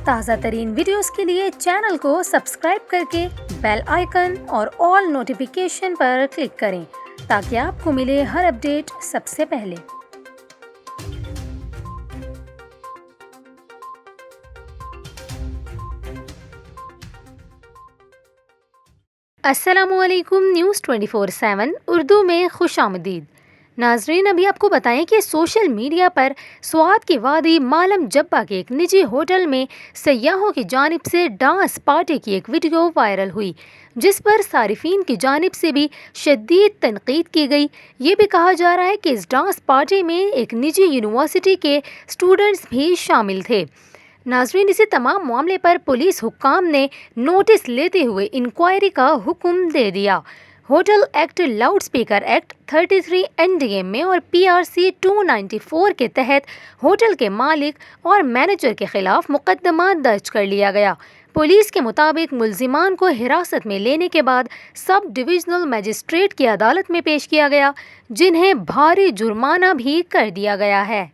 تازہ ترین ویڈیوز کے لیے چینل کو سبسکرائب کر کے بیل آئیکن اور آل نوٹیفیکیشن پر کلک کریں تاکہ آپ کو ملے ہر اپڈیٹ سب سے پہلے۔ السلام علیکم، نیوز 24/7 اردو میں خوش آمدید۔ ناظرین، ابھی آپ کو بتائیں کہ سوشل میڈیا پر سوات کی وادی مالم جبہ کے ایک نجی ہوٹل میں سیاحوں کی جانب سے ڈانس پارٹی کی ایک ویڈیو وائرل ہوئی، جس پر صارفین کی جانب سے بھی شدید تنقید کی گئی۔ یہ بھی کہا جا رہا ہے کہ اس ڈانس پارٹی میں ایک نجی یونیورسٹی کے اسٹوڈنٹس بھی شامل تھے۔ ناظرین، اسی تمام معاملے پر پولیس حکام نے نوٹس لیتے ہوئے انکوائری کا حکم دے دیا۔ Hotel act, loud speaker act 33 NDM میں اور PRC 294 کے تحت ہوٹل کے مالک اور مینیجر کے خلاف مقدمہ درج کر لیا گیا۔ پولیس کے مطابق ملزمان کو حراست میں لینے کے بعد سب ڈویژنل مجسٹریٹ کی عدالت میں پیش کیا گیا، جنہیں بھاری جرمانہ بھی کر دیا گیا ہے۔